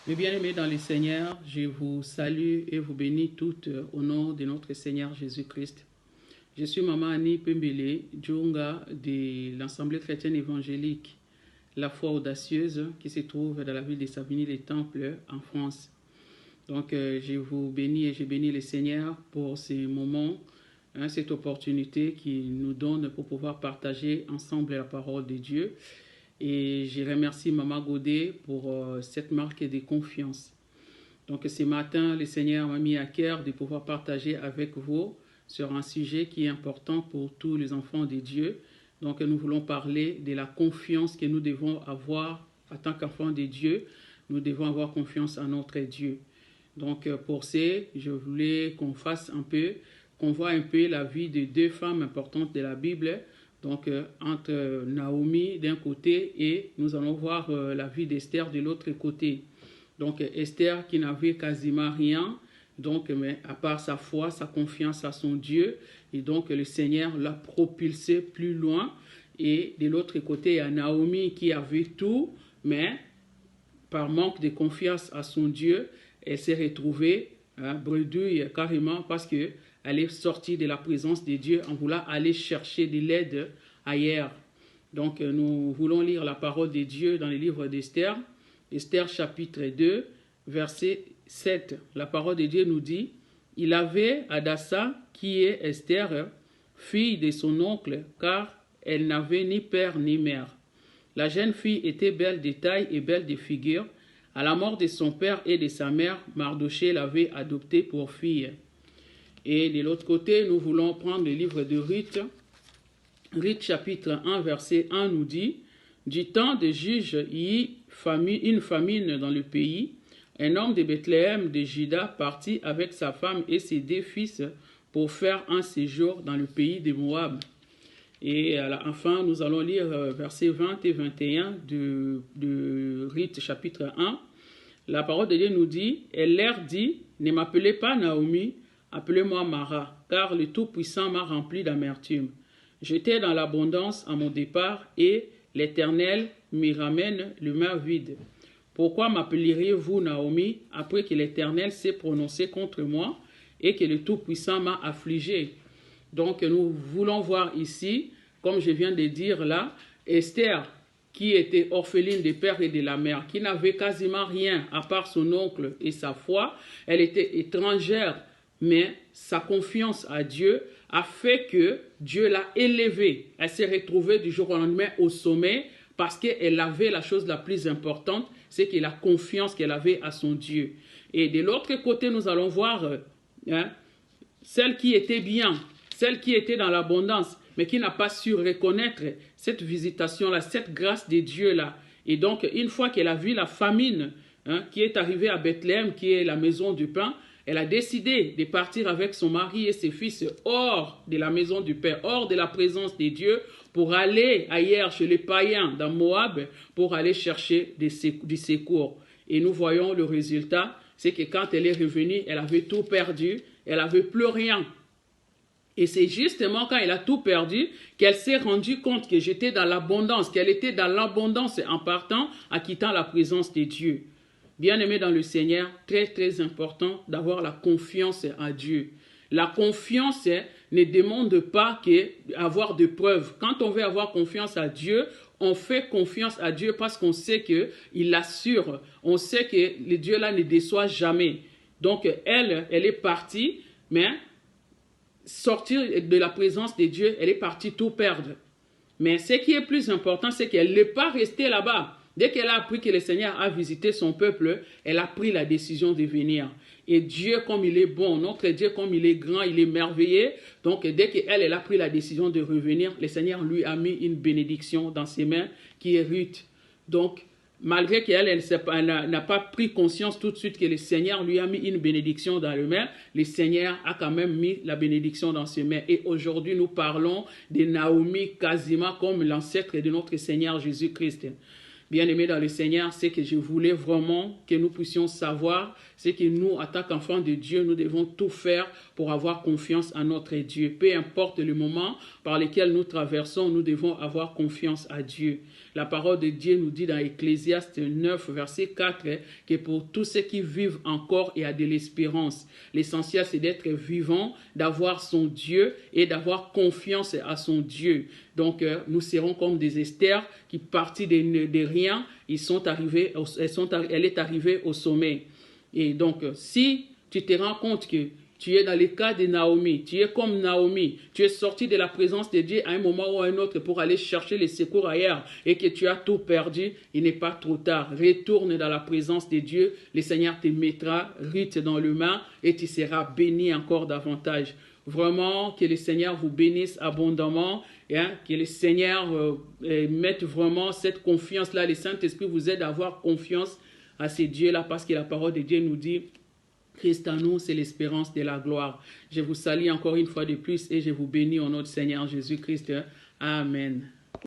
Mes bien-aimés dans le Seigneur, je vous salue et vous bénis toutes au nom de notre Seigneur Jésus-Christ. Je suis Maman Annie Pembele Djunga de l'Assemblée chrétienne évangélique La Foi Audacieuse qui se trouve dans la ville de Savigny-les-Temples en France. Donc je vous bénis et je bénis le Seigneur pour ces moments, cette opportunité qu'il nous donne pour pouvoir partager ensemble la parole de Dieu. Et je remercie Maman Godet pour cette marque de confiance. Donc ce matin, le Seigneur m'a mis à cœur de pouvoir partager avec vous sur un sujet qui est important pour tous les enfants de Dieu. Donc nous voulons parler de la confiance que nous devons avoir en tant qu'enfants de Dieu. Nous devons avoir confiance en notre Dieu. Donc pour ça, je voulais qu'on voit un peu la vie de deux femmes importantes de la Bible. Donc entre Naomi d'un côté et nous allons voir la vie d'Esther de l'autre côté. Donc Esther qui n'avait quasiment rien, donc, mais à part sa foi, sa confiance à son Dieu, et donc le Seigneur l'a propulsé plus loin. Et de l'autre côté, il y a Naomi qui avait tout, mais par manque de confiance à son Dieu, elle s'est retrouvée bredouille carrément parce qu'elle est sortie de la présence de Dieu en voulant aller chercher de l'aide ailleurs. Donc nous voulons lire la parole de Dieu dans le livre d'Esther. Esther chapitre 2, verset 7. La parole de Dieu nous dit, « Il avait Hadassa, qui est Esther, fille de son oncle, car elle n'avait ni père ni mère. La jeune fille était belle de taille et belle de figure. À la mort de son père et de sa mère, Mardoché l'avait adoptée pour fille. » Et de l'autre côté, nous voulons prendre le livre de Ruth. Ruth chapitre 1, verset 1 nous dit, « Du temps des juges, il y eut une famine dans le pays. Un homme de Bethléem de Juda partit avec sa femme et ses deux fils pour faire un séjour dans le pays de Moab. » Et enfin, nous allons lire versets 20 et 21 de Ruth chapitre 1. La parole de Dieu nous dit, « Elle leur dit, ne m'appelez pas Naomi, appelez-moi Mara, car le Tout-Puissant m'a rempli d'amertume. J'étais dans l'abondance à mon départ et l'Éternel m'y ramène le main vide. Pourquoi m'appelleriez-vous Naomi après que l'Éternel s'est prononcé contre moi et que le Tout-Puissant m'a affligé? » Donc nous voulons voir ici, comme je viens de dire là, Esther qui était orpheline des pères et de la mère, qui n'avait quasiment rien à part son oncle et sa foi. Elle était étrangère, mais sa confiance à Dieu a fait que Dieu l'a élevée. Elle s'est retrouvée du jour au lendemain au sommet parce qu'elle avait la chose la plus importante, c'est que la confiance qu'elle avait à son Dieu. Et de l'autre côté, nous allons voir celle qui était bien, celle qui était dans l'abondance, mais qui n'a pas su reconnaître cette visitation-là, cette grâce de Dieu-là. Et donc, une fois qu'elle a vu la famine qui est arrivée à Bethléem, qui est la maison du pain, elle a décidé de partir avec son mari et ses fils hors de la maison du Père, hors de la présence de Dieu, pour aller ailleurs chez les païens dans Moab, pour aller chercher du secours. Et nous voyons le résultat, c'est que quand elle est revenue, elle avait tout perdu, elle n'avait plus rien. Et c'est justement quand elle a tout perdu qu'elle s'est rendue compte que j'étais dans l'abondance, qu'elle était dans l'abondance en partant, en quittant la présence de Dieu. Bien-aimés dans le Seigneur, très très important d'avoir la confiance à Dieu. La confiance ne demande pas avoir de preuves. Quand on veut avoir confiance à Dieu, on fait confiance à Dieu parce qu'on sait qu'il l'assure. On sait que le Dieu là ne déçoit jamais. Donc elle est partie, mais sortir de la présence de Dieu, elle est partie tout perdre. Mais ce qui est plus important, c'est qu'elle n'est pas restée là-bas. Dès qu'elle a appris que le Seigneur a visité son peuple, elle a pris la décision de venir. Et Dieu, comme il est bon, notre Dieu, comme il est grand, il est merveilleux. Donc, dès qu'elle a pris la décision de revenir, le Seigneur lui a mis une bénédiction dans ses mains, qui est Ruth. Donc, malgré qu'elle n'a pas pris conscience tout de suite que le Seigneur lui a mis une bénédiction dans les mains, le Seigneur a quand même mis la bénédiction dans ses mains. Et aujourd'hui, nous parlons de Naomi quasiment comme l'ancêtre de notre Seigneur Jésus-Christ. Bien-aimés dans le Seigneur, c'est que je voulais vraiment que nous puissions savoir, c'est que nous, en tant qu'enfants de Dieu, nous devons tout faire pour avoir confiance en notre Dieu. Peu importe le moment par lequel nous traversons, nous devons avoir confiance à Dieu. La parole de Dieu nous dit dans Ecclésiaste 9, verset 4, que pour tous ceux qui vivent encore, il y a de l'espérance. L'essentiel, c'est d'être vivant, d'avoir son Dieu et d'avoir confiance à son Dieu. Donc, nous serons comme des Esther qui, partis de rien, elle est arrivée au sommet. Et donc, si tu te rends compte que tu es dans le cas de Naomi, tu es comme Naomi, tu es sorti de la présence de Dieu à un moment ou à un autre pour aller chercher les secours ailleurs et que tu as tout perdu, il n'est pas trop tard. Retourne dans la présence de Dieu, le Seigneur te mettra Ruth dans le main et tu seras béni encore davantage. Vraiment, que le Seigneur vous bénisse abondamment, hein, que le Seigneur mette vraiment cette confiance-là, le Saint-Esprit vous aide à avoir confiance à ces dieux-là parce que la parole de Dieu nous dit Christ en nous, c'est l'espérance de la gloire. Je vous salue encore une fois de plus et je vous bénis au nom du Seigneur Jésus-Christ. Amen.